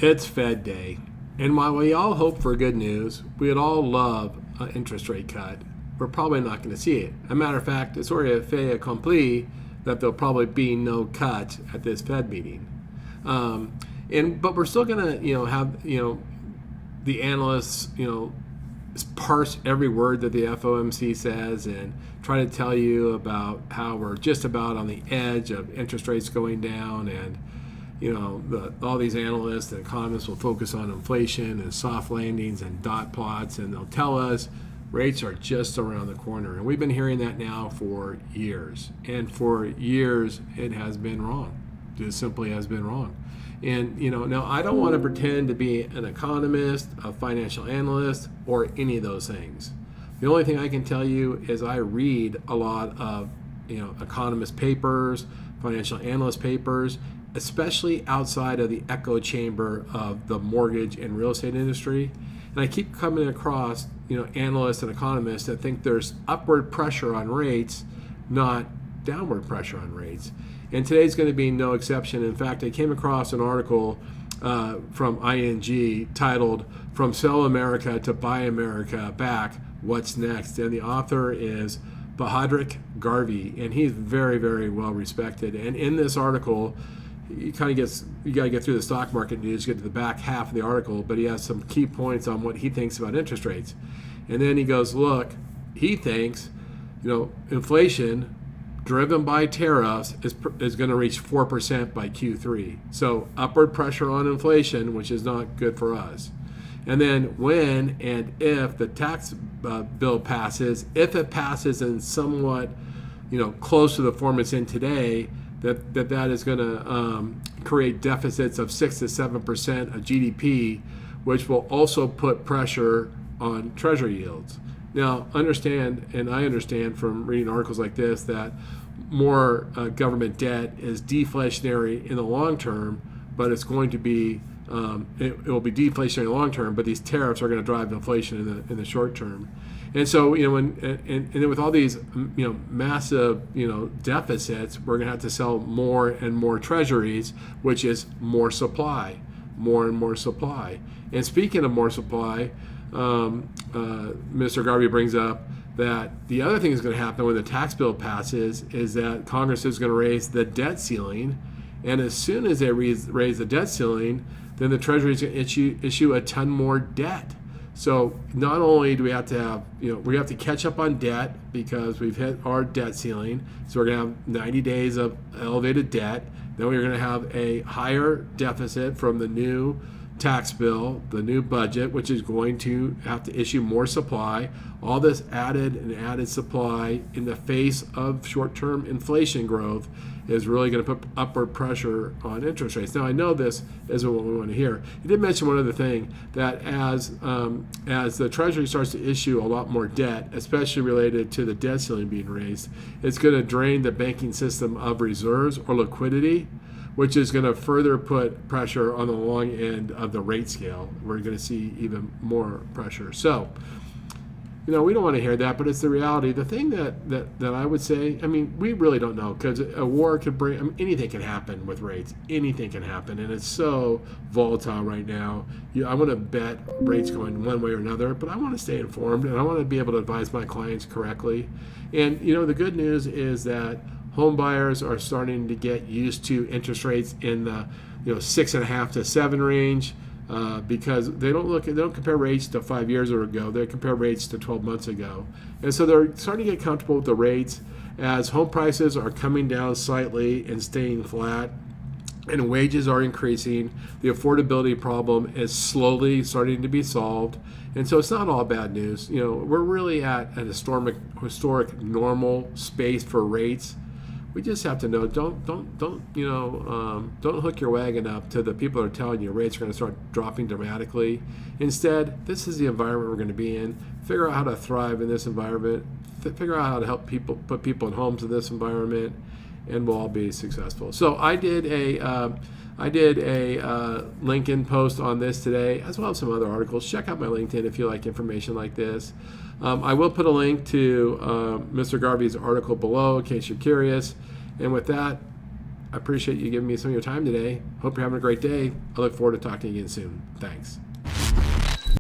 It's Fed Day. And while we all hope for good news, we'd all love an interest rate cut. We're probably not going to see it. As a matter of fact, it's already a fait accompli that there'll probably be no cut at this Fed meeting. But we're still going to, have, the analysts, parse every word that the FOMC says and try to tell you about how we're just about on the edge of interest rates going down, and all these analysts and economists will focus on inflation and soft landings and dot plots, and they'll tell us rates are just around the corner. And we've been hearing that now for years. And for years, it has been wrong. It simply has been wrong. And, now I don't want to pretend to be an economist, a financial analyst, or any of those things. The only thing I can tell you is I read a lot of, economist papers, financial analyst papers, especially outside of the echo chamber of the mortgage and real estate industry. And I keep coming across, analysts and economists that think there's upward pressure on rates, not downward pressure on rates. And today's going to be no exception. In fact, I came across an article from ING titled "From Sell America to Buy America Back, What's Next?" And the author is Padhraic, Garvey, and he's very, very well respected. And in this article, you got to get through the stock market news, get to the back half of the article, but he has some key points on what he thinks about interest rates. And then he goes, look, he thinks, inflation driven by tariffs is going to reach 4% by Q3. So upward pressure on inflation, which is not good for us. And then when and if the tax bill passes, if it passes in somewhat, close to the form it's in today, that is going to create deficits of 6 to 7% of GDP, which will also put pressure on treasury yields. Now, understand, and I understand from reading articles like this, that more government debt is deflationary in the long term, but it's going to be it will be deflationary in the long term, but these tariffs are going to drive inflation in the short term. And so, and then with all these, massive, deficits, we're going to have to sell more and more treasuries, which is more supply, more and more supply. And speaking of more supply, Mr. Garvey brings up that the other thing that's going to happen when the tax bill passes is that Congress is going to raise the debt ceiling. And as soon as they raise the debt ceiling, then the Treasury is going to issue a ton more debt. So not only do we have to have, we have to catch up on debt because we've hit our debt ceiling. So we're going to have 90 days of elevated debt. Then we're going to have a higher deficit from the new tax bill, the new budget, which is going to have to issue more supply. All this added supply in the face of short-term inflation growth is really going to put upward pressure on interest rates. Now, I know this isn't what we want to hear. You did mention one other thing, that as the Treasury starts to issue a lot more debt, especially related to the debt ceiling being raised, it's going to drain the banking system of reserves or liquidity, which is going to further put pressure on the long end of the rate scale. We're going to see even more pressure. So, we don't want to hear that, but it's the reality. The thing that I would say, we really don't know, because a war could bring, anything can happen with rates. Anything can happen, and it's so volatile right now. I want to bet rates going one way or another, but I want to stay informed, and I want to be able to advise my clients correctly. And, the good news is that home buyers are starting to get used to interest rates in the 6.5 to 7 range, because they don't compare rates to 5 years ago. They compare rates to 12 months ago, and so they're starting to get comfortable with the rates as home prices are coming down slightly and staying flat, and wages are increasing. The affordability problem is slowly starting to be solved, and so it's not all bad news. We're really at an historic normal space for rates. We just have to know, don't hook your wagon up to the people that are telling you rates are going to start dropping dramatically. Instead, this is the environment we're going to be in. Figure out how to thrive in this environment. Figure out how to help people, put people in homes in this environment, and we'll all be successful. So I did a LinkedIn post on this today, as well as some other articles. Check out my LinkedIn if you like information like this. I will put a link to Mr. Garvey's article below in case you're curious. And with that, I appreciate you giving me some of your time today. Hope you're having a great day. I look forward to talking to you again soon. Thanks.